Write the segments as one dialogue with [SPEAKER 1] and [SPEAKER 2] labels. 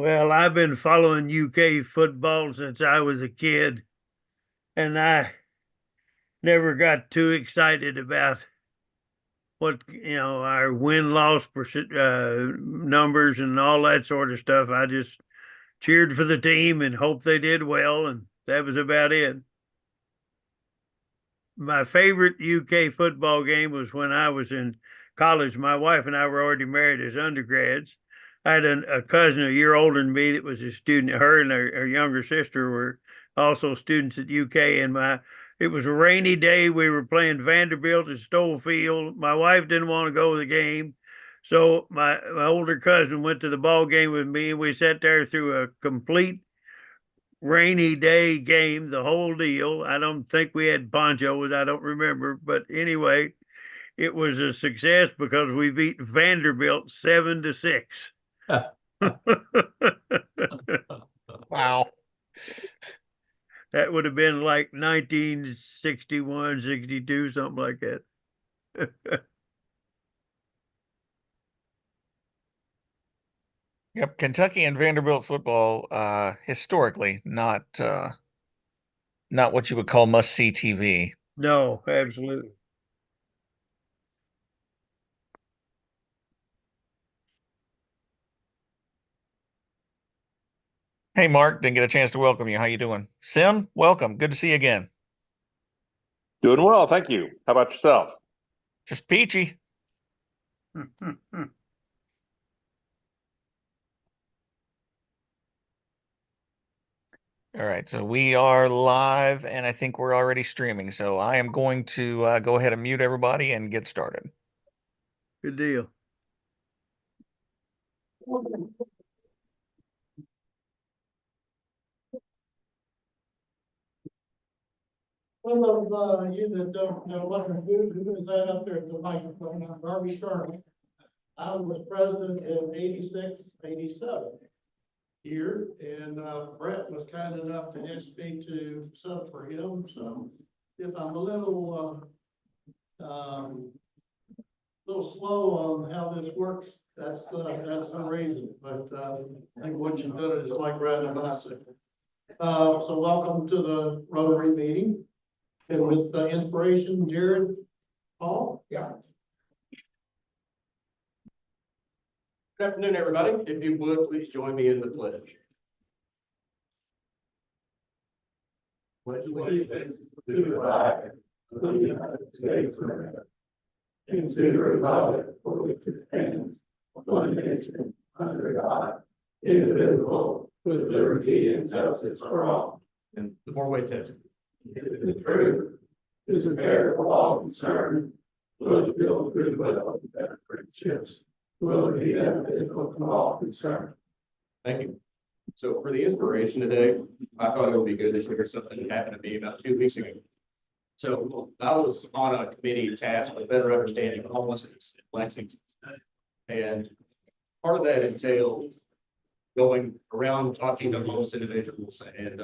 [SPEAKER 1] Well, I've been following UK football since I was a kid, and I never got too excited about our win-loss numbers and all that sort of stuff. I just cheered for the team and hoped they did well, and that was about it. My favorite UK football game was when I was in college. My wife and I were already married as undergrads. I had a cousin a year older than me that was a student. Her and her younger sister were also students at UK. And it was a rainy day. We were playing Vanderbilt at Stowe Field. My wife didn't want to go to the game, so my older cousin went to the ball game with me, and we sat there through a complete rainy day game, the whole deal. I don't think we had ponchos. I don't remember. But anyway, it was a success because we beat Vanderbilt 7-6.
[SPEAKER 2] Wow.
[SPEAKER 1] That would have been like 1961, 62, something like that.
[SPEAKER 2] Yep, Kentucky and Vanderbilt football, historically not what you would call must-see TV.
[SPEAKER 1] No, absolutely.
[SPEAKER 2] Hey, Mark, didn't get a chance to welcome you. How you doing? Sim, welcome. Good to see you again.
[SPEAKER 3] Doing well, thank you. How about yourself?
[SPEAKER 2] Just peachy. All right, so we are live, and I think we're already streaming. So I am going to go ahead and mute everybody and get started.
[SPEAKER 1] Good deal.
[SPEAKER 4] Some of you that don't know what to do, who is that up there at the microphone? I'm Harvey Sherman. I was president in 86, 87 here, and Brett was kind enough to ask me to sub for him. So if I'm a little slow on how this works, that's the reason. But I think what you've done is like riding a bicycle. So welcome to the Rotary meeting. And with the inspiration, Jared, Paul? Yeah.
[SPEAKER 5] Good afternoon, everybody. If you would, please join me in the pledge. Pledge allegiance to the flag of the United States of America and to the republic for which it stands, one nation, under God, indivisible, with liberty and justice for all. And the more weight test. The truth is fair for all concerned, will build goodwill and better friendships, will be beneficial to all concerned. Thank you. So for the inspiration today, I thought it would be good to share something that happened to me about 2 weeks ago. So I was on a committee tasked with better understanding homelessness in Lexington. And part of that entailed going around talking to homeless individuals and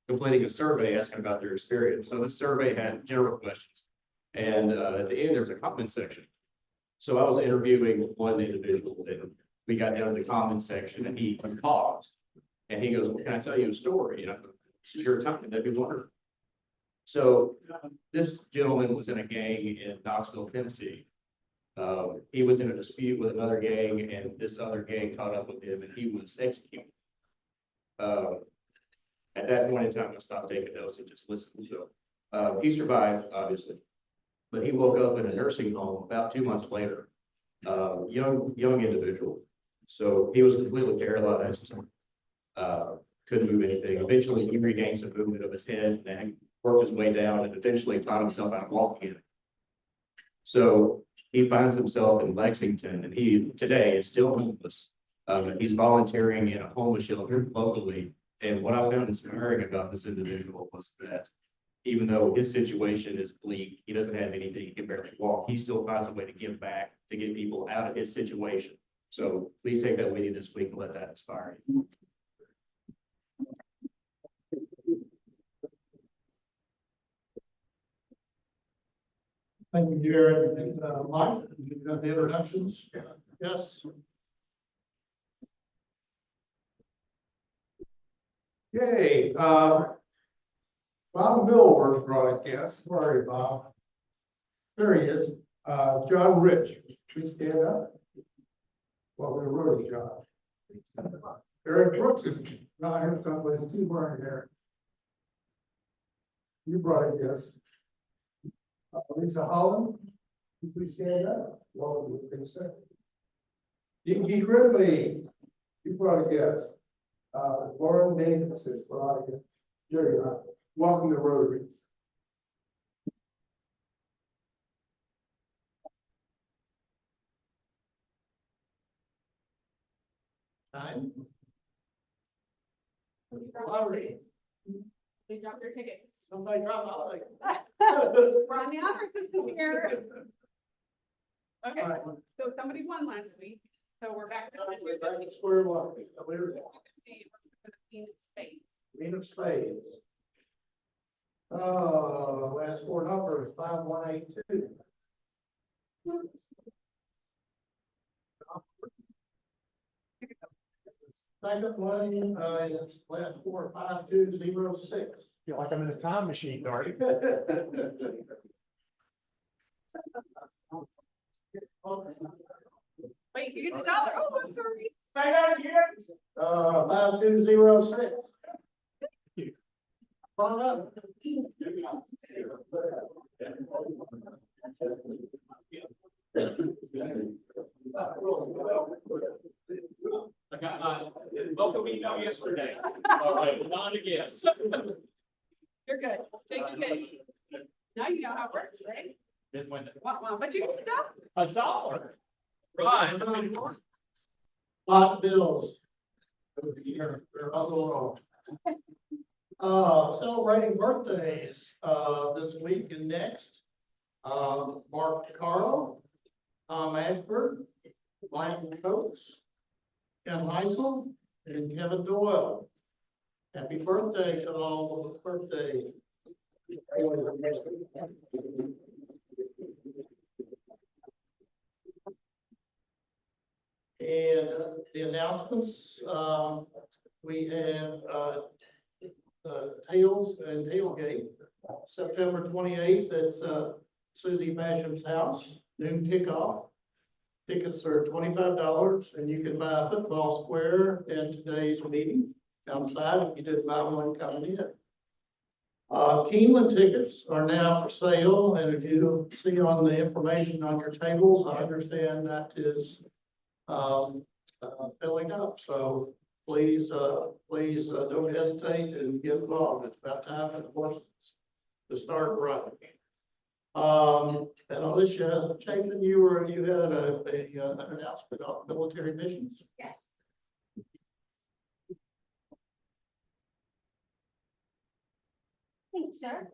[SPEAKER 5] completing a survey asking about their experience. So this survey had general questions. And at the end, there's a comment section. So I was interviewing one individual and we got down to the comment section and he paused. And he goes, well, can I tell you a story? And I thought, it's your time, that'd be wonderful. So this gentleman was in a gang in Knoxville, Tennessee. He was in a dispute with another gang and this other gang caught up with him and he was executed. At that point in time, I stopped taking notes and just listened. So he survived, obviously, but he woke up in a nursing home about 2 months later. Young individual. So he was completely paralyzed. Couldn't move anything. Eventually, he regained some movement of his head and worked his way down and eventually taught himself how to walk again. So he finds himself in Lexington and he today is still homeless. He's volunteering in a homeless shelter locally. And what I found inspiring about this individual was that even though his situation is bleak, he doesn't have anything, he can barely walk, he still finds a way to give back, to get people out of his situation. So please take that with you this week and let that inspire you.
[SPEAKER 4] Thank you, Jared. And Mike, you got the introductions? Yes. Okay, Bob Miller's broadcast. Where are you, Bob? There he is. John Rich, please stand up. Well, we wrote John. Eric Brooks is not here, but he's wearing here. You brought a guest. Lisa Holland, please stand up. Welcome to the consent. Dinky Gridley, you brought a guest. Lauren Davidson brought a guest. There you are. Welcome to Rotary. Time. Lottery.
[SPEAKER 6] We dropped your ticket.
[SPEAKER 4] Somebody drop out like.
[SPEAKER 6] We're on the honor system here. Okay,
[SPEAKER 4] All right.
[SPEAKER 6] so somebody won last week, so we're back to
[SPEAKER 4] We're back to square one. We're
[SPEAKER 6] for the Queen of Spades.
[SPEAKER 4] Queen of Spades. Last four numbers, 5182. Second one, is last four, 5206.
[SPEAKER 5] Feel like I'm in a time machine, Darty.
[SPEAKER 6] Wait, you get the dollar. Oh, I'm sorry.
[SPEAKER 4] 5206. Come on up.
[SPEAKER 7] I got my welcome email yesterday. All right, not a guess.
[SPEAKER 6] You're good. Take your pick. Now you know how it works, right?
[SPEAKER 7] Didn't win it.
[SPEAKER 6] Wow, but you get the dollar.
[SPEAKER 7] $1. Right.
[SPEAKER 4] Lot bills. Celebrating birthdays, this week and next. Mark Carl, Tom Ashford, Michael Coates, Ken Heisel, and Kevin Doyle. Happy birthday to all the birthdays. And the announcements, we have, Tails and Tailgate, September 28th, that's, Susie Basham's house, noon kickoff. Tickets are $25, and you can buy a football square in today's meeting outside if you didn't buy one coming in. Keeneland tickets are now for sale, and if you see on the information on your tables, I understand that is filling up. So please, don't hesitate and get involved. It's about time for the horses to start running. And Alicia Chapin, you had an announcement on military missions.
[SPEAKER 6] Yes.
[SPEAKER 8] Thanks, sir.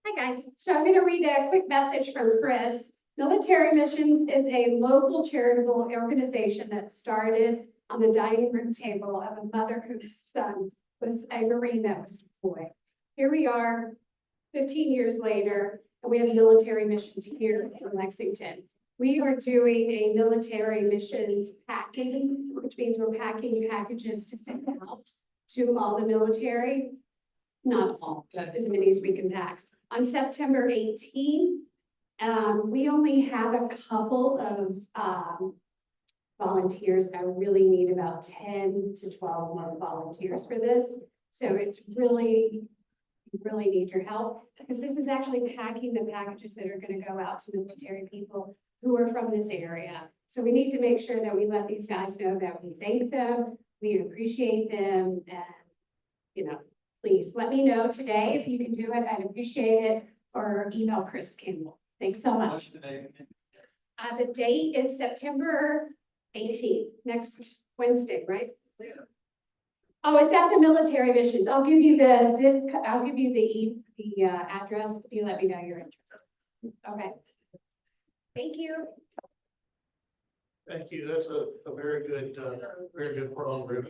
[SPEAKER 8] Hi, guys. So I'm going to read a quick message from Chris. Military Missions is a local charitable organization that started on the dining room table of a mother whose son was a Marine that was deployed. Here we are, 15 years later, and we have military missions here in Lexington. We are doing a military missions packing, which means we're packing packages to send out to all the military. Not all, but as many as we can pack. On September 18th, we only have a couple of volunteers. I really need about 10 to 12 more volunteers for this. So it's really need your help, because this is actually packing the packages that are going to go out to military people who are from this area. So we need to make sure that we let these guys know that we thank them, we appreciate them, and, please let me know today if you can do it. I'd appreciate it, or email Chris Campbell. Thanks so much. The date is September 18th, next Wednesday, right? Yeah. Oh, it's at the military missions. I'll give you the zip. I'll give you the address if you let me know you're interested. Okay. Thank you.
[SPEAKER 4] Thank you. That's a very good program.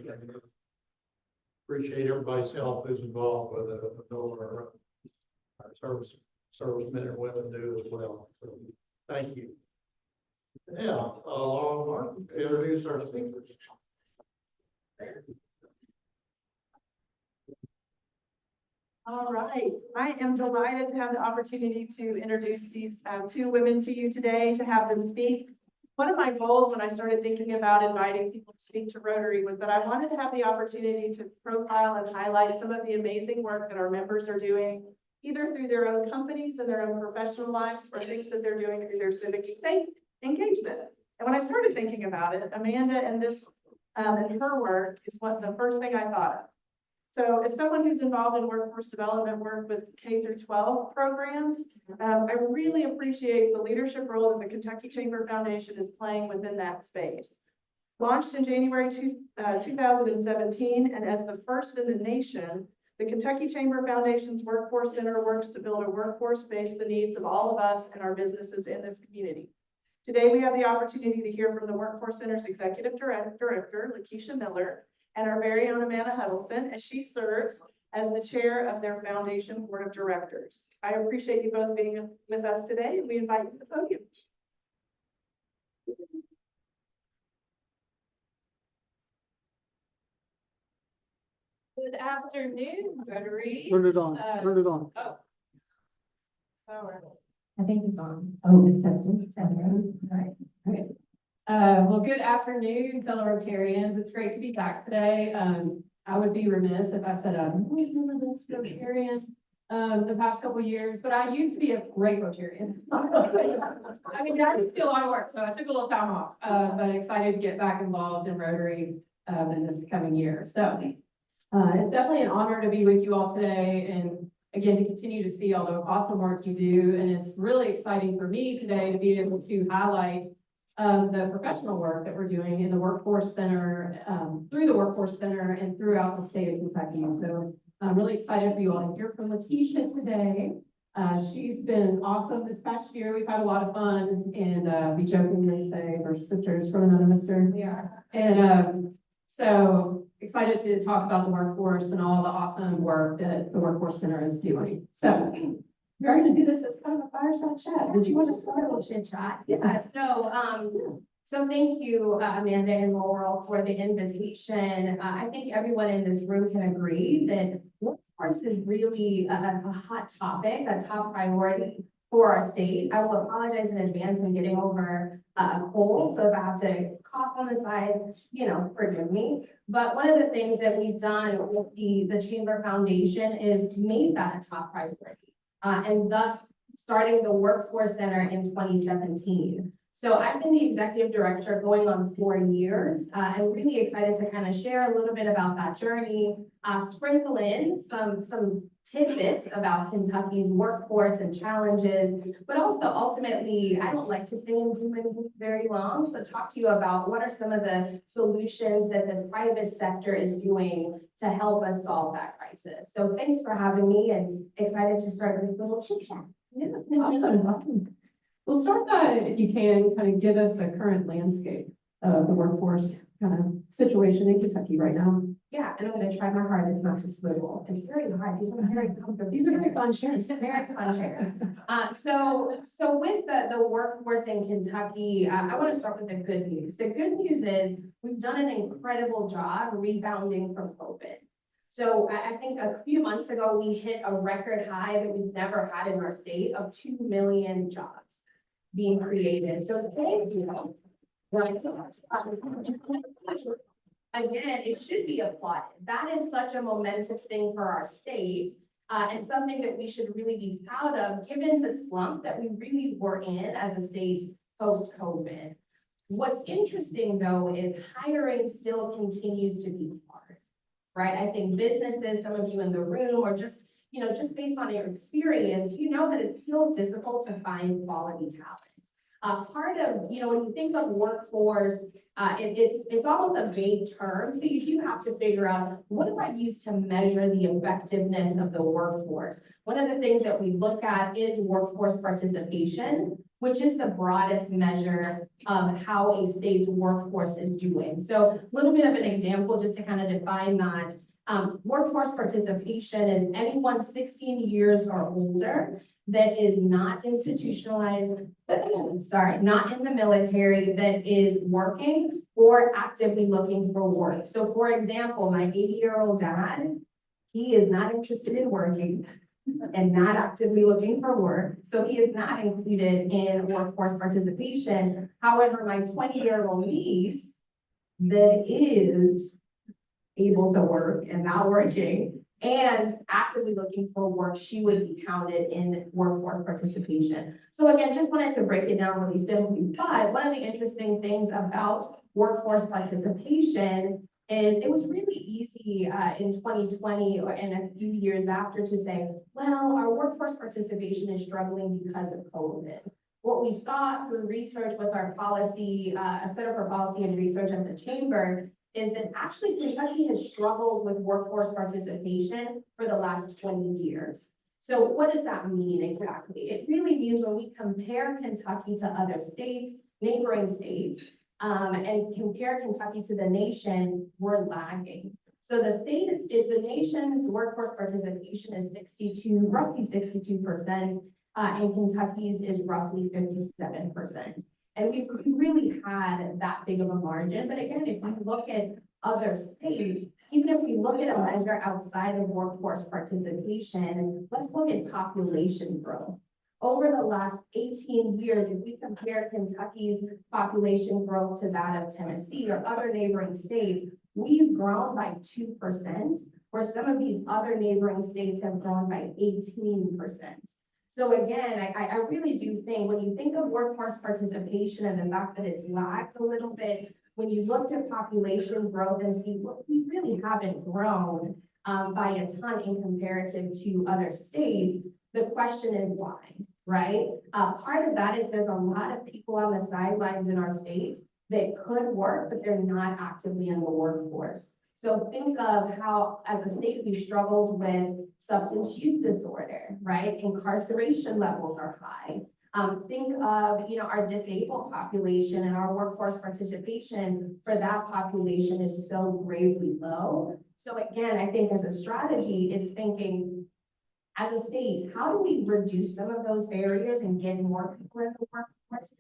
[SPEAKER 4] Appreciate everybody's help who's involved with it. Our servicemen and women do as well. So thank you. Yeah, Laura Martin, introduce our speakers.
[SPEAKER 9] All right, I am delighted to have the opportunity to introduce these two women to you today, to have them speak. One of my goals when I started thinking about inviting people to speak to Rotary was that I wanted to have the opportunity to profile and highlight some of the amazing work that our members are doing, either through their own companies and their own professional lives, or things that they're doing through their civic engagement. And when I started thinking about it, Amanda and this and her work is the first thing I thought of. So as someone who's involved in workforce development work with K through 12 programs, I really appreciate the leadership role that the Kentucky Chamber Foundation is playing within that space. Launched in January 2017, and as the first in the nation, the Kentucky Chamber Foundation's Workforce Center works to build a workforce based the needs of all of us and our businesses in this community. Today, we have the opportunity to hear from the Workforce Center's Executive Director, LaKisha Miller, and our very own Amanda Huddleston, as she serves as the chair of their foundation board of directors. I appreciate you both being with us today, and we invite you to the podium.
[SPEAKER 6] Good afternoon, Rotary.
[SPEAKER 4] Turn it on, turn it on.
[SPEAKER 6] Oh. Power.
[SPEAKER 10] I think it's on. Oh, it's testing. All right.
[SPEAKER 6] Okay. Well, good afternoon, fellow Rotarians. It's great to be back today. I would be remiss if I said I'm a Rotarian the past couple of years, but I used to be a great Rotarian. I mean, I used to do a lot of work, so I took a little time off, but excited to get back involved in Rotary in this coming year. So it's definitely an honor to be with you all today, and again, to continue to see all the awesome work you do. And it's really exciting for me today to be able to highlight the professional work that we're doing in the Workforce Center, through the Workforce Center and throughout the state of Kentucky. So I'm really excited for you all to hear from LaKisha today. She's been awesome this past year. We've had a lot of fun, and we jokingly say we're sisters from another mister.
[SPEAKER 10] We are.
[SPEAKER 6] And so excited to talk about the workforce and all the awesome work that the Workforce Center is doing. So we're going to do this as kind of a fireside chat. Did you want to start a little chit chat?
[SPEAKER 10] Yeah, so thank you, Amanda and Laurel, for the invitation. I think everyone in this room can agree that workforce is really a hot topic, a top priority for our state. I will apologize in advance in getting over a cold, so if I have to cough on the side, forgive me. But one of the things that we've done with the Chamber Foundation is made that a top priority, and thus starting the Workforce Center in 2017. So I've been the executive director going on 4 years. I'm really excited to kind of share a little bit about that journey, sprinkle in some tidbits about Kentucky's workforce and challenges, but also ultimately, I don't like to stay in human very long. So talk to you about what are some of the solutions that the private sector is doing to help us solve that crisis. So thanks for having me, and excited to start this little chit chat.
[SPEAKER 6] Yeah, awesome. We'll start by, if you can, kind of give us a current landscape of the workforce kind of situation in Kentucky right now.
[SPEAKER 10] Yeah, and I'm going to try my hardest not to swivel. It's very hard. These are very comfortable.
[SPEAKER 6] These are very fun chairs.
[SPEAKER 10] Very fun chairs. So with the workforce in Kentucky, I want to start with the good news. The good news is we've done an incredible job rebounding from COVID. So I think a few months ago, we hit a record high that we've never had in our state of 2 million jobs being created. So thank you. Again, it should be applauded. That is such a momentous thing for our state, and something that we should really be proud of, given the slump that we really were in as a state post-COVID. What's interesting, though, is hiring still continues to be hard, right? I think businesses, some of you in the room, or just based on your experience, that it's still difficult to find quality talent. Part of, when you think of workforce, it's almost a vague term. So you do have to figure out, what do I use to measure the effectiveness of the workforce? One of the things that we look at is workforce participation, which is the broadest measure of how a state's workforce is doing. So a little bit of an example just to kind of define that. Workforce participation is anyone 16 years or older that is not institutionalized, not in the military, that is working or actively looking for work. So for example, my 80-year-old dad, He is not interested in working and not actively looking for work. So he is not included in workforce participation. However, my 20-year-old niece that is able to work and not working and actively looking for work, she would be counted in workforce participation. So again, just wanted to break it down really simply. But one of the interesting things about workforce participation is it was really easy in 2020 and a few years after to say, well, our workforce participation is struggling because of COVID. What we saw through research with our policy, Center for Policy and Research at the Chamber, is that actually Kentucky has struggled with workforce participation for the last 20 years. So what does that mean exactly? It really means when we compare Kentucky to other states, neighboring states, and compare Kentucky to the nation, we're lagging. So the nation's workforce participation is roughly 62%, and Kentucky's is roughly 57%. And we've really had that big of a margin. But again, if we look at other states, even if we look at a measure outside of workforce participation, let's look at population growth. Over the last 18 years, if we compare Kentucky's population growth to that of Tennessee or other neighboring states, we've grown by 2%, where some of these other neighboring states have grown by 18%. So again, I really do think when you think of workforce participation and the fact that it's lagged a little bit, when you looked at population growth and see, well, we really haven't grown by a ton in comparative to other states, the question is why, right? Part of that is there's a lot of people on the sidelines in our state that could work, but they're not actively in the workforce. So think of how, as a state, we've struggled with substance use disorder, right? Incarceration levels are high. Think of, our disabled population and our workforce participation for that population is so gravely low. So again, I think as a strategy, it's thinking, as a state, how do we reduce some of those barriers and get more people in the workforce?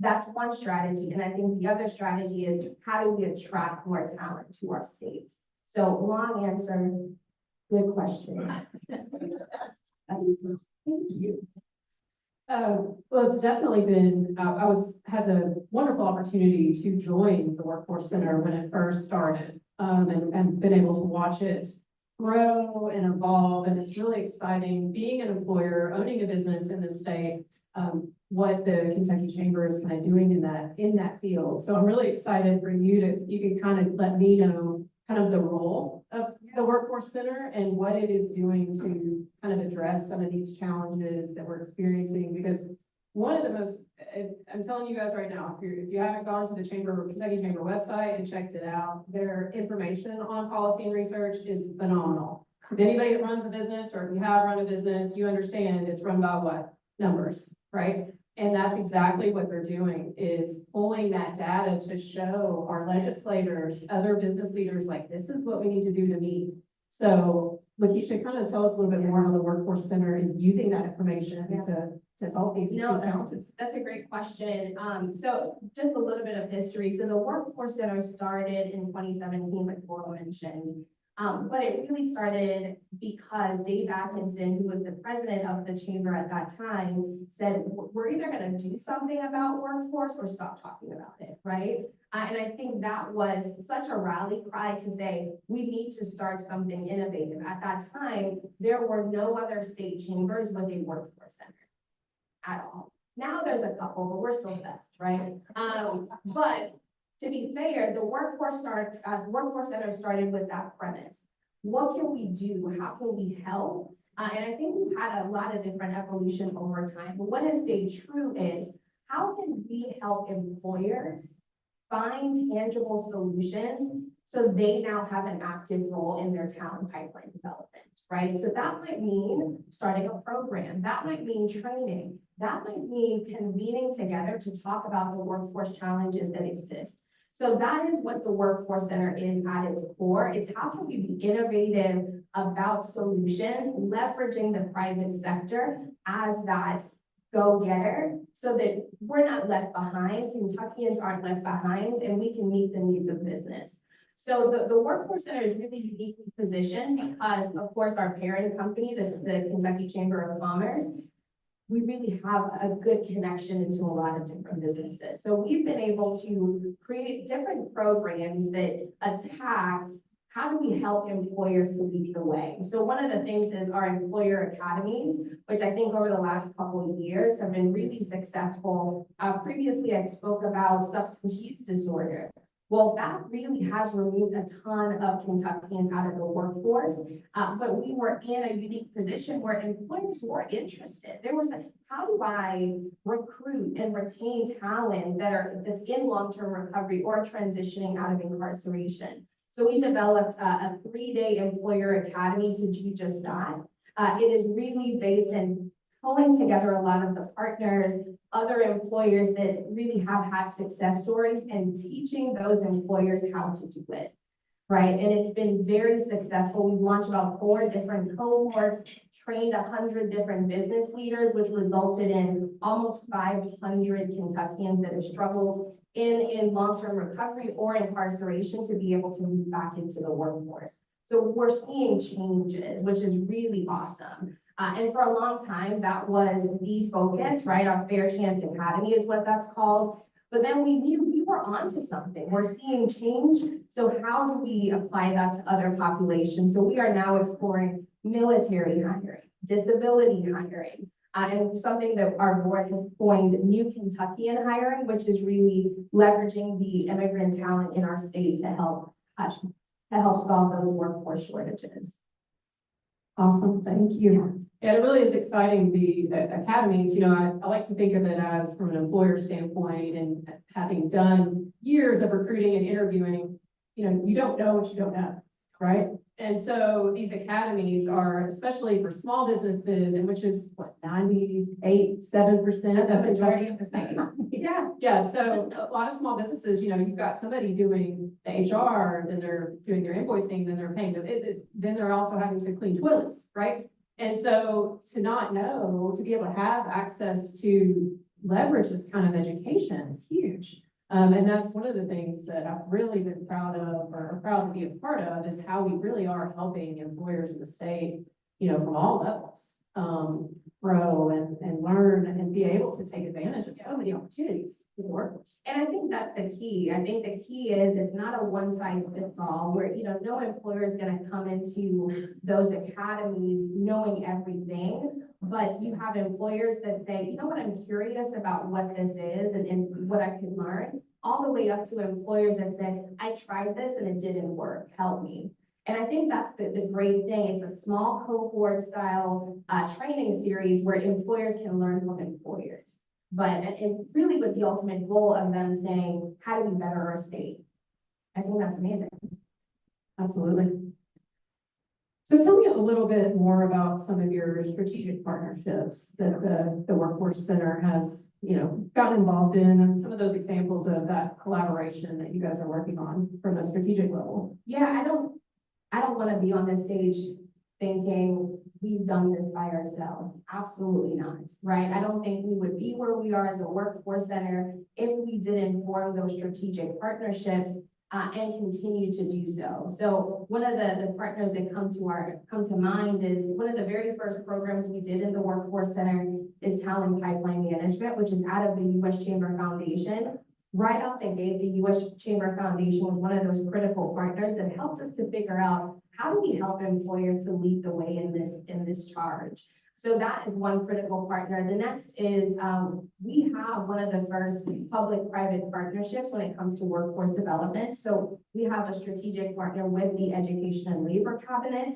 [SPEAKER 10] That's one strategy. And I think the other strategy is how do we attract more talent to our states? So long answer, good question. Thank you.
[SPEAKER 6] Well, it's definitely been, I had the wonderful opportunity to join the Workforce Center when it first started, and been able to watch it grow and evolve. And it's really exciting being an employer, owning a business in the state, what the Kentucky Chamber is kind of doing in that field. So I'm really excited for you can kind of let me know kind of the role of the Workforce Center and what it is doing to kind of address some of these challenges that we're experiencing. Because one of the most, I'm telling you guys right now, if you haven't gone to the Kentucky Chamber website and checked it out, their information on policy and research is phenomenal. Because anybody that runs a business, or if you have run a business, you understand it's run by what? Numbers, right? And that's exactly what they're doing, is pulling that data to show our legislators, other business leaders, like, this is what we need to do to meet. So LaKisha, kind of tell us a little bit more how the Workforce Center is using that information to help these challenges.
[SPEAKER 10] That's a great question. So just a little bit of history. So the Workforce Center started in 2017, like Laura mentioned. But it really started because Dave Atkinson, who was the president of the chamber at that time, said, we're either going to do something about workforce or stop talking about it, right? And I think that was such a rally cry to say, we need to start something innovative. At that time, there were no other state chambers with a workforce center at all. Now there's a couple, but we're still best, right? But to be fair, the Workforce Center started with that premise. What can we do? How can we help? And I think we've had a lot of different evolution over time. But what has stayed true is, how can we help employers find tangible solutions so they now have an active role in their talent pipeline development, right? So that might mean starting a program. That might mean training. That might mean convening together to talk about the workforce challenges that exist. So that is what the Workforce Center is at its core. It's how can we be innovative about solutions, leveraging the private sector as that go-getter so that we're not left behind, Kentuckians aren't left behind, and we can meet the needs of business. So the Workforce Center is really uniquely positioned because, of course, our parent company, the Kentucky Chamber of Commerce, we really have a good connection into a lot of different businesses. So we've been able to create different programs that attack how do we help employers to lead the way. So one of the things is our employer academies, which I think over the last couple of years have been really successful. Previously, I spoke about substance use disorder. Well, that really has removed a ton of Kentuckians out of the workforce, but we were in a unique position where employers were interested. There was how do I recruit and retain talent that's in long-term recovery or transitioning out of incarceration? So we developed a 3-day employer academy to do just that. It is really based in pulling together a lot of the partners, other employers that really have had success stories and teaching those employers how to do it, right? And it's been very successful. We've launched about 4 different cohorts, trained 100 different business leaders, which resulted in almost 500 Kentuckians that have struggled in long-term recovery or incarceration to be able to move back into the workforce. So we're seeing changes, which is really awesome. And for a long time, that was the focus, right? Our Fair Chance Academy is what that's called. But then we knew we were onto something. We're seeing change. So how do we apply that to other populations? So we are now exploring military hiring, disability hiring, and something that our board has coined New Kentuckian hiring, which is really leveraging the immigrant talent in our state to help solve those workforce shortages.
[SPEAKER 6] Awesome, thank you. Yeah, it really is exciting, the academies. You know, I like to think of it as from an employer standpoint, and having done years of recruiting and interviewing, you know, you don't know what you don't know, right? And so these academies are, especially for small businesses, and which is what, 98.7%
[SPEAKER 10] The majority of the state.
[SPEAKER 6] Yeah, yeah. So a lot of small businesses, you know, you've got somebody doing the HR, then they're doing their invoicing, then they're paying them, then they're also having to clean toilets, right? And so to not know, to be able to have access to leverage this kind of education is huge. And that's one of the things that I've really been proud of, or proud to be a part of, is how we really are helping employers in the state, you know, from all levels, grow and learn and be able to take advantage of so many opportunities in the workforce.
[SPEAKER 10] And I think that's the key. I think the key is it's not a one size fits all where, you know, no employer is going to come into those academies knowing everything, but you have employers that say, you know what, I'm curious about what this is and what I can learn, all the way up to employers that said, I tried this and it didn't work, help me. And I think that's the great thing. It's a small cohort style training series where employers can learn from employers. But and really with the ultimate goal of them saying, how do we better our state? I think that's amazing.
[SPEAKER 6] Absolutely. So tell me a little bit more about some of your strategic partnerships that the Workforce Center has, you know, got involved in, and some of those examples of that collaboration that you guys are working on from a strategic level.
[SPEAKER 10] Yeah, I don't want to be on this stage thinking we've done this by ourselves. Absolutely not, right? I don't think we would be where we are as a workforce center if we didn't form those strategic partnerships and continue to do so. So one of the partners that come to mind is one of the very first programs we did in the Workforce Center is Talent Pipeline Management, which is out of the U.S. Chamber Foundation. Right off the gate, the U.S. Chamber Foundation was one of those critical partners that helped us to figure out how do we help employers to lead the way in this charge. So that is one critical partner. The next is we have one of the first public-private partnerships when it comes to workforce development. So we have a strategic partner with the Education and Labor Cabinet,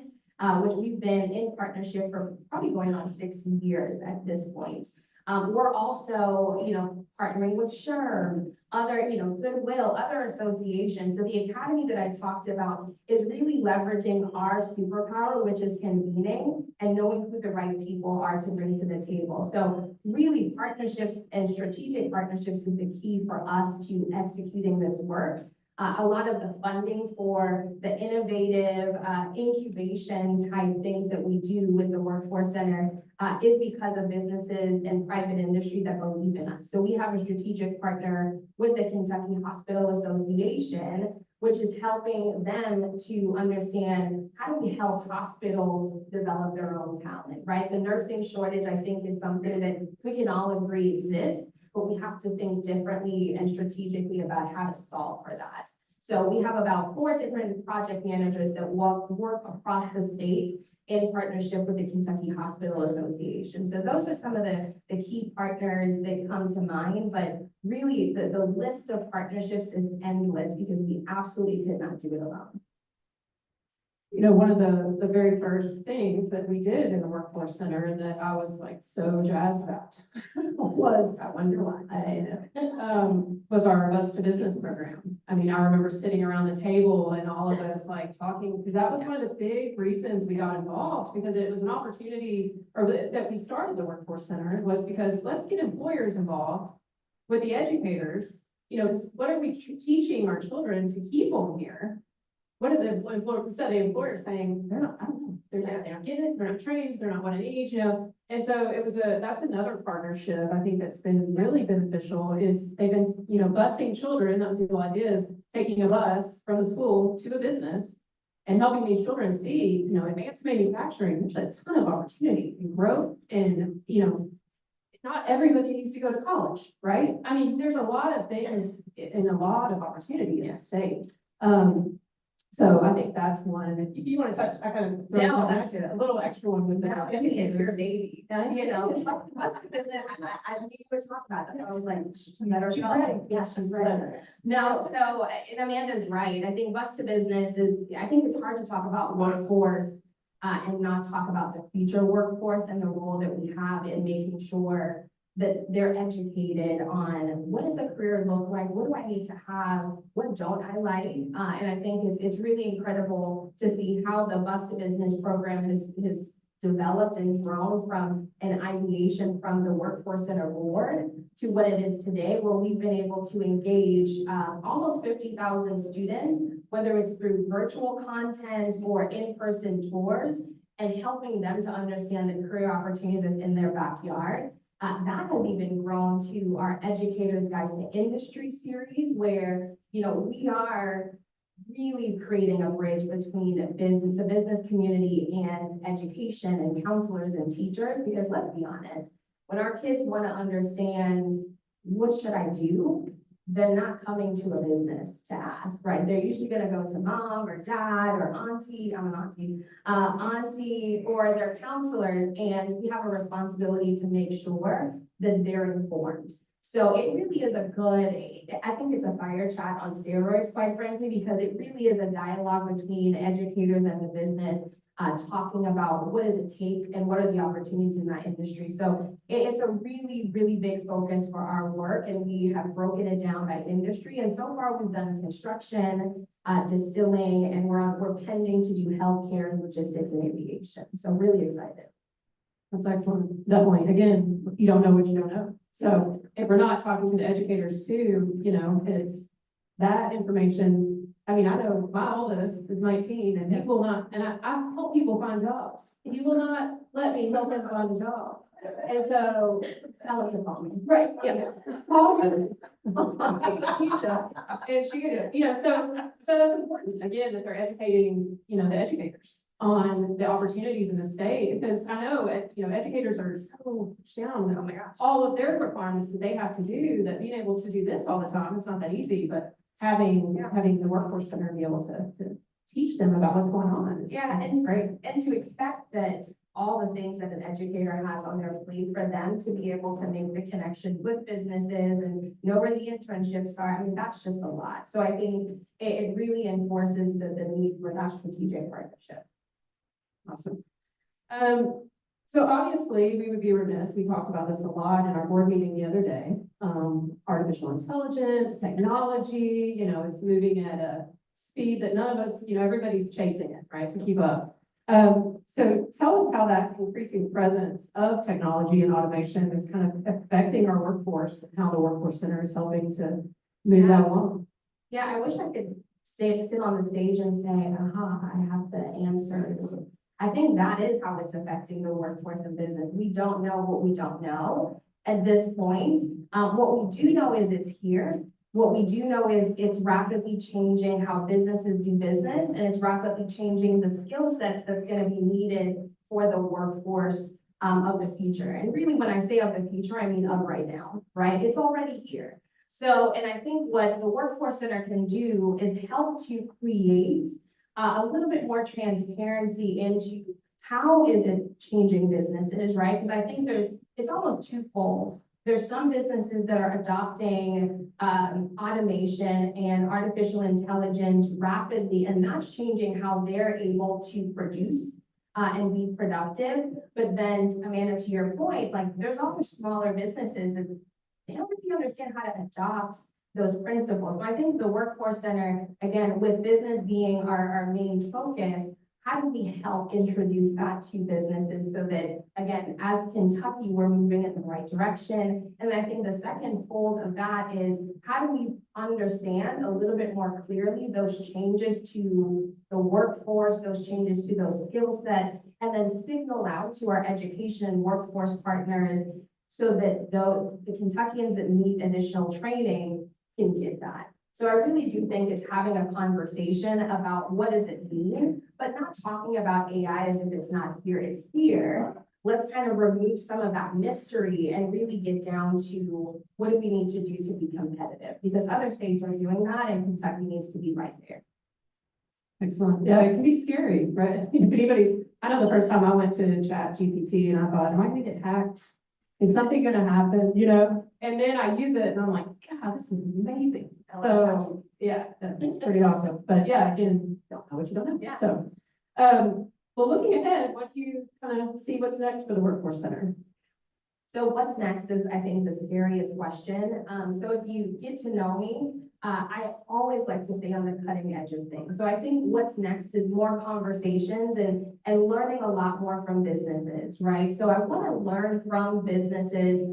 [SPEAKER 10] which we've been in partnership for probably going on 6 years at this point. We're also, you know, partnering with SHRM, other, you know, Goodwill, other associations. So the academy that I talked about is really leveraging our superpower, which is convening and knowing who the right people are to bring to the table. So really partnerships and strategic partnerships is the key for us to executing this work. A lot of the funding for the innovative incubation type things that we do with the Workforce Center is because of businesses and private industry that believe in us. So we have a strategic partner with the Kentucky Hospital Association, which is helping them to understand how do we help hospitals develop their own talent, right? The nursing shortage, I think, is something that we can all agree exists, but we have to think differently and strategically about how to solve for that. So we have about 4 different project managers that work across the state in partnership with the Kentucky Hospital Association. So those are some of the key partners that come to mind, but really the list of partnerships is endless because we absolutely could not do it alone.
[SPEAKER 6] You know, one of the very first things that we did in the Workforce Center that I was like so jazzed about was, I wonder why, was our Bus to Business program. I mean, I remember sitting around the table and all of us like talking, because that was one of the big reasons we got involved, because it was an opportunity, or that we started the Workforce Center, was because let's get employers involved with the educators. You know, what are we teaching our children to keep them here? What are the employers, instead of the employers saying, they're not, I don't know, they're not getting it, they're not trained, they're not what I need, you know? And so it was that's another partnership, I think, that's been really beneficial, is they've been, you know, busing children, that was the whole idea, is taking a bus from the school to a business and helping these children see, you know, advanced manufacturing, there's a ton of opportunity and growth, and, you know, not everybody needs to go to college, right? I mean, there's a lot of things and a lot of opportunity in the state. So I think that's one. If you want to touch, I kind of throw a little extra one with that.
[SPEAKER 10] It's your baby. You know, I knew you would talk about that. I was like, she's right. Yeah, she's right. No, so, and Amanda's right. I think Bus to Business is, I think it's hard to talk about workforce and not talk about the future workforce and the role that we have in making sure that they're educated on what does a career look like? What do I need to have? What don't I like? And I think it's really incredible to see how the Bus to Business program has developed and grown from an ideation from the Workforce Center board to what it is today, where we've been able to engage almost 50,000 students, whether it's through virtual content or in-person tours, and helping them to understand the career opportunities that's in their backyard. That has even grown to our Educators Guide to Industry series, where, you know, we are really creating a bridge between the business community and education and counselors and teachers, because let's be honest, when our kids want to understand what should I do, they're not coming to a business to ask, right? They're usually going to go to mom or dad or auntie, I'm an auntie, or their counselors, and we have a responsibility to make sure that they're informed. So it really is I think it's a fire chat on steroids, quite frankly, because it really is a dialogue between educators and the business, talking about what does it take and what are the opportunities in that industry. So it's a really, really big focus for our work, and we have broken it down by industry. And so far we've done construction, distilling, and we're pending to do healthcare, logistics, and aviation. So really excited.
[SPEAKER 6] That's excellent. Definitely. Again, you don't know what you don't know. So if we're not talking to the educators too, you know, it's that information. I mean, I know my oldest is 19 and he will not, and I help people find jobs. He will not let me help him find a job. And so,
[SPEAKER 10] Tell us about me.
[SPEAKER 6] right, yeah. LaKisha, and she, you know, so that's important, again, that they're educating, you know, the educators on the opportunities in the state, because I know, you know, educators are so down, oh my gosh, all of their requirements that they have to do, that being able to do this all the time, it's not that easy, but having the Workforce Center be able to teach them about what's going on is great.
[SPEAKER 10] And to expect that all the things that an educator has on their plate, for them to be able to make the connection with businesses and know where the internships are, I mean, that's just a lot. So I think it really enforces the need for that strategic partnership.
[SPEAKER 6] Awesome. So obviously we would be remiss, we talked about this a lot in our board meeting the other day. Artificial intelligence, technology, you know, it's moving at a speed that none of us, you know, everybody's chasing it, right, to keep up. So tell us how that increasing presence of technology and automation is kind of affecting our workforce, and how the Workforce Center is helping to move that along.
[SPEAKER 10] Yeah, I wish I could sit on the stage and say, aha, I have the answers. I think that is how it's affecting the workforce of business. We don't know what we don't know at this point. What we do know is it's here. What we do know is it's rapidly changing how businesses do business, and it's rapidly changing the skill sets that's going to be needed for the workforce of the future. And really, when I say of the future, I mean of right now, right? It's already here. So, and I think what the Workforce Center can do is help to create a little bit more transparency into how is it changing businesses, right? Because I think it's almost twofold. There's some businesses that are adopting automation and artificial intelligence rapidly, and that's changing how they're able to produce and be productive. But then, Amanda, to your point, like there's other smaller businesses that they don't really understand how to adopt those principles. So I think the Workforce Center, again, with business being our main focus, how do we help introduce that to businesses so that, again, as Kentucky, we're moving in the right direction? And I think the second fold of that is how do we understand a little bit more clearly those changes to the workforce, those changes to those skill sets, and then signal out to our education and workforce partners so that the Kentuckians that need additional training can get that. So I really do think it's having a conversation about what does it mean, but not talking about AI as if it's not here, it's here. Let's kind of remove some of that mystery and really get down to what do we need to do to be competitive? Because other states are doing that and Kentucky needs to be right there.
[SPEAKER 6] Excellent. Yeah, it can be scary, right? If anybody's, I know the first time I went to Chat GPT and I thought, am I gonna get hacked? Is something gonna happen, you know? And then I use it and I'm like, God, this is amazing. So yeah, that's pretty awesome. But yeah, again, don't know what you don't know.
[SPEAKER 10] Yeah.
[SPEAKER 6] So, well, looking ahead, what do you kind of see what's next for the Workforce Center?
[SPEAKER 10] So what's next is, I think, the scariest question. So if you get to know me, I always like to stay on the cutting edge of things. So I think what's next is more conversations and learning a lot more from businesses, right? So I want to learn from businesses,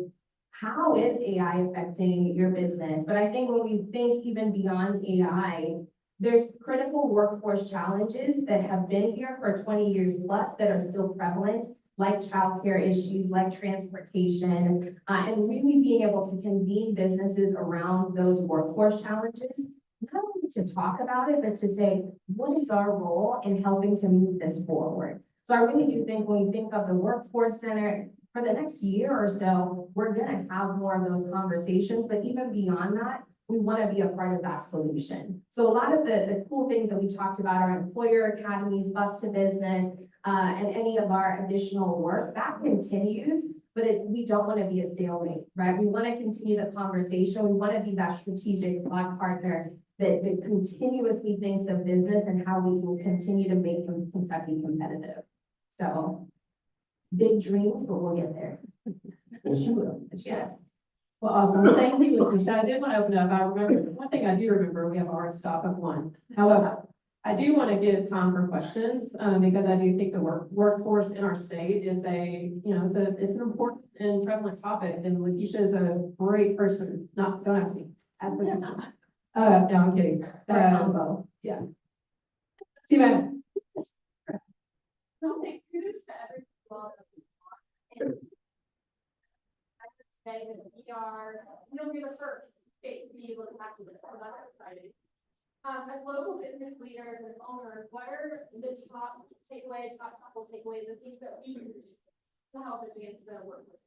[SPEAKER 10] how is AI affecting your business? But I think when we think even beyond AI, there's critical workforce challenges that have been here for 20 years plus that are still prevalent, like childcare issues, like transportation, and really being able to convene businesses around those workforce challenges, not only to talk about it, but to say, what is our role in helping to move this forward? So I really do think when we think of the Workforce Center, for the next year or so, we're gonna have more of those conversations, but even beyond that, we want to be a part of that solution. So a lot of the cool things that we talked about are employer academies, bus to business, and any of our additional work, that continues, but we don't want to be a stalemate, right? We want to continue the conversation. We want to be that strategic thought partner that continuously thinks of business and how we can continue to make Kentucky competitive. So big dreams, but we'll get there. Yes.
[SPEAKER 6] Well, awesome. Well, thank you, LaKisha. I did want to open up. I remember, one thing I do remember, we have a hard stop of 1. However, I do want to give time for questions, because I do think the workforce in our state is it's an important and prevalent topic, and LaKisha is a great person. Don't ask me. Ask LaKisha. No, I'm kidding. Yeah. See, man.
[SPEAKER 10] I'll take kudos to everyone. Say that we'll be the first state to be able to tackle this, so that's exciting. As local business leaders and owners, what are the top couple takeaways of things that we can do to help advance the workforce?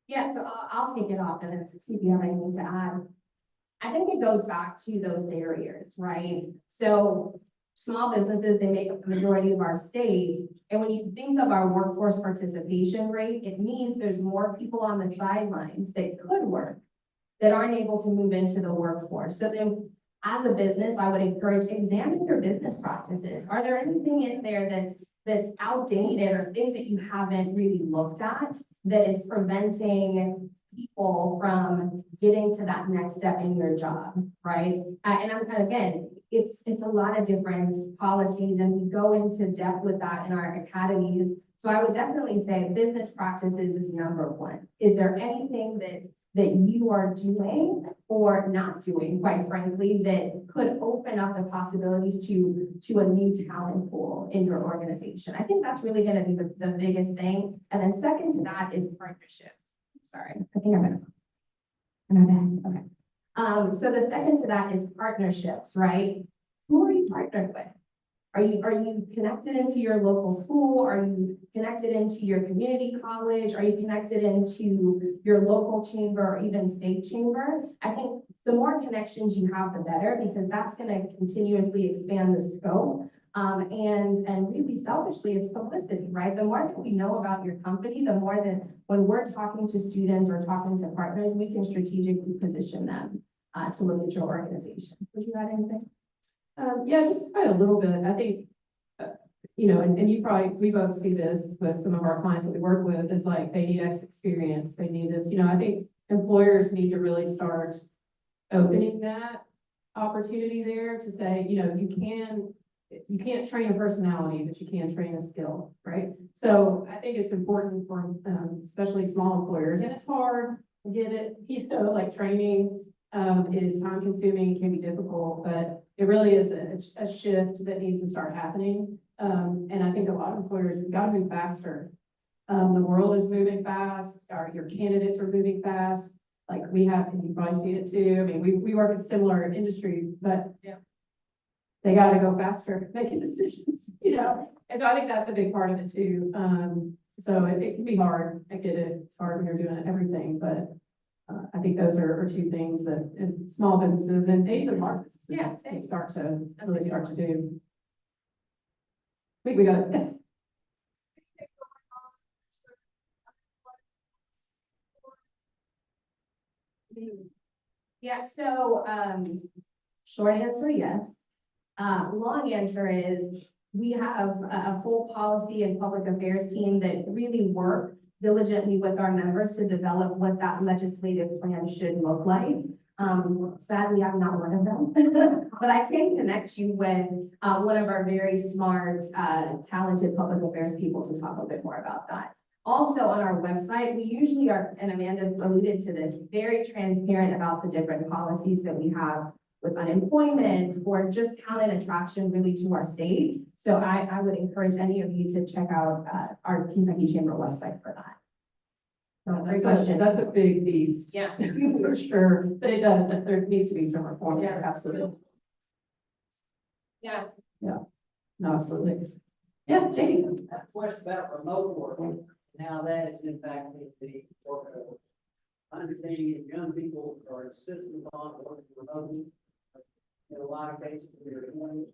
[SPEAKER 10] Yeah, so I'll kick it off and see if you have anything to add. I think it goes back to those barriers, right? So small businesses, they make up the majority of our state. And when you think of our workforce participation rate, it means there's more people on the sidelines that could work that aren't able to move into the workforce. So then as a business, I would encourage examine your business practices. Are there anything in there that's outdated or things that you haven't really looked at that is preventing people from getting to that next step in your job, right? And I'm kind of, again, it's a lot of different policies and we go into depth with that in our academies. So I would definitely say business practices is number 1. Is there anything that you are doing or not doing, quite frankly, that could open up the possibilities to a new talent pool in your organization. I think that's really going to be the biggest thing. And then second to that is partnerships. Sorry, I think am I back? Okay. So the second to that is partnerships, right? Who are you partnered with? Are you connected into your local school? Are you connected into your community college? Are you connected into your local chamber or even state chamber? I think the more connections you have, the better, because that's going to continuously expand the scope. And really selfishly, it's publicity, right? The more that we know about your company, the more that when we're talking to students or talking to partners, we can strategically position them to look at your organization. Would you add anything?
[SPEAKER 6] Yeah, just probably a little bit. I think, you know, and we both see this with some of our clients that we work with, is like, they need X experience. They need this, you know, I think employers need to really start opening that opportunity there to say, you know, you can't train a personality, but you can train a skill, right? So I think it's important for, especially small employers, and it's hard, I get it, you know, like training, is time consuming, can be difficult, but it really is a shift that needs to start happening. And I think a lot of employers have got to move faster. The world is moving fast, your candidates are moving fast. Like we have, and you probably see it too. I mean, we work in similar industries, but
[SPEAKER 10] Yeah.
[SPEAKER 6] They got to go faster making decisions, you know? And so I think that's a big part of it too. So it can be hard. I get it. It's hard when you're doing everything, but I think those are two things that in small businesses and even large businesses
[SPEAKER 10] Yeah,
[SPEAKER 6] can start to really start to do. We got it. Yes.
[SPEAKER 10] Yeah, so, short answer, yes. Long answer is we have a whole policy and public affairs team that really work diligently with our members to develop what that legislative plan should look like. Sadly, I'm not one of them, but I can connect you with one of our very smart, talented public affairs people to talk a bit more about that. Also on our website, we usually are, and Amanda alluded to this, very transparent about the different policies that we have with unemployment or just talent attraction really to our state. So I would encourage any of you to check out our Kentucky Chamber website for that.
[SPEAKER 6] That's a big beast.
[SPEAKER 10] Yeah.
[SPEAKER 6] For sure, but it does, there needs to be some reform there,
[SPEAKER 10] Yeah.
[SPEAKER 6] absolutely.
[SPEAKER 10] Yeah.
[SPEAKER 6] No, absolutely. Yeah, Jamie.
[SPEAKER 11] A question about remote work, now that is impacting the workforce. Understanding that young people are insistent on working remotely. In a lot of cases, they're doing.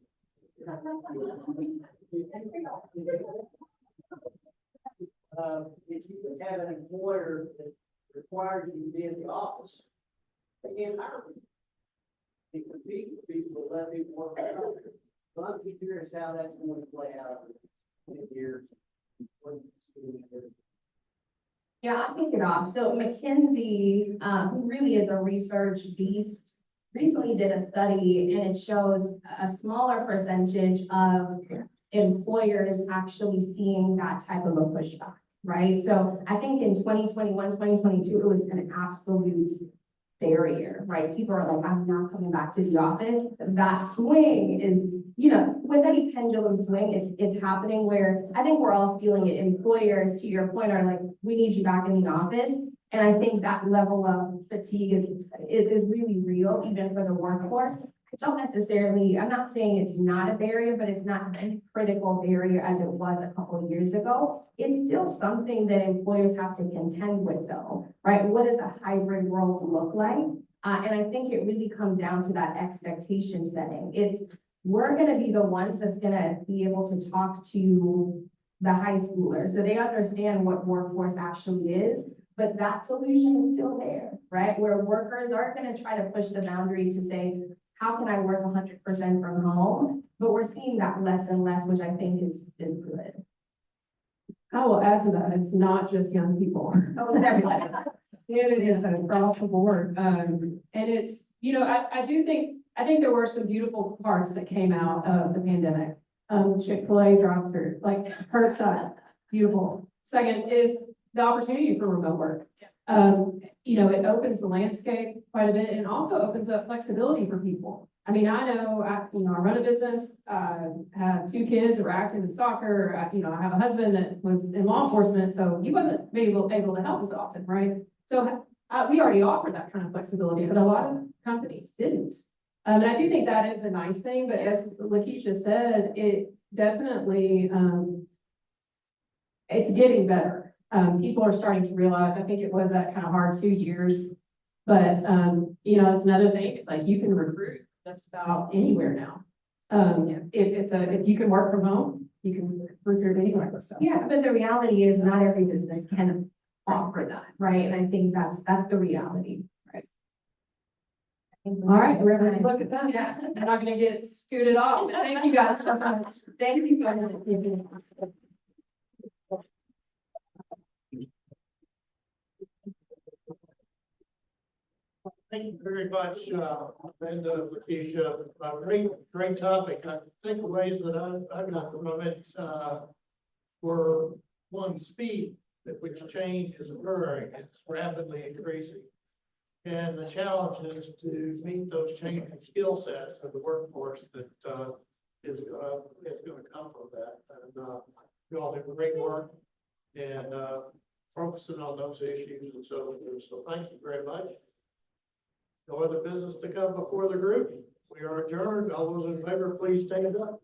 [SPEAKER 11] If you have an employer that requires you to be in the office, they can't hire you. They compete with people that let people work from home. So I'm just curious how that's going to play out in years.
[SPEAKER 10] Yeah, I'll kick it off. So McKinsey, who really is a research beast, recently did a study and it shows a smaller percentage of employers actually seeing that type of a pushback, right? So I think in 2021, 2022, it was an absolute barrier, right? People are like, I'm not coming back to the office. That swing is, you know, with any pendulum swing, it's happening where I think we're all feeling it. Employers, to your point, are like, we need you back in the office. And I think that level of fatigue is really real, even for the workforce. I don't necessarily, I'm not saying it's not a barrier, but it's not a critical barrier as it was a couple of years ago. It's still something that employers have to contend with though, right? What does a hybrid world look like? And I think it really comes down to that expectation setting. We're gonna be the ones that's gonna be able to talk to the high schoolers so they understand what workforce actually is. But that delusion is still there, right? Where workers are going to try to push the boundary to say, how can I work 100% from home? But we're seeing that less and less, which I think is good.
[SPEAKER 6] I will add to that, it's not just young people.
[SPEAKER 10] Oh, it's everybody.
[SPEAKER 6] It is across the board. And it's, you know, I think there were some beautiful parts that came out of the pandemic. Chick-fil-A drive-through, like curbside, beautiful. Second is the opportunity for remote work. You know, it opens the landscape quite a bit and also opens up flexibility for people. I mean, I know, I run a business, have 2 kids that were active in soccer. I have a husband that was in law enforcement, so he wasn't able to help us often, right? So we already offer that kind of flexibility, but a lot of companies didn't. And I do think that is a nice thing, but as LaKisha said, it definitely, it's getting better. People are starting to realize, I think it was that kind of hard 2 years, but, it's another thing. It's like you can recruit just about anywhere now. If you can work from home, you can recruit anywhere. So.
[SPEAKER 10] Yeah, but the reality is not every business can offer that, right? And I think that's the reality. Right.
[SPEAKER 6] All right, we're ready to look at that. Yeah. We're not gonna get scooted off, but thank you guys so much.
[SPEAKER 10] Thank you so much.
[SPEAKER 4] Thank you very much, Brenda, LaKisha. Great topic. I think the ways that I got from it, were one, speed at which change is occurring. It's rapidly increasing. And the challenge is to meet those changing skill sets of the workforce that, is gonna come from that. And, you all do great work and, focusing on those issues and so forth. So thank you very much. No other business to come before the group. We are adjourned. All those in favor, please stand up.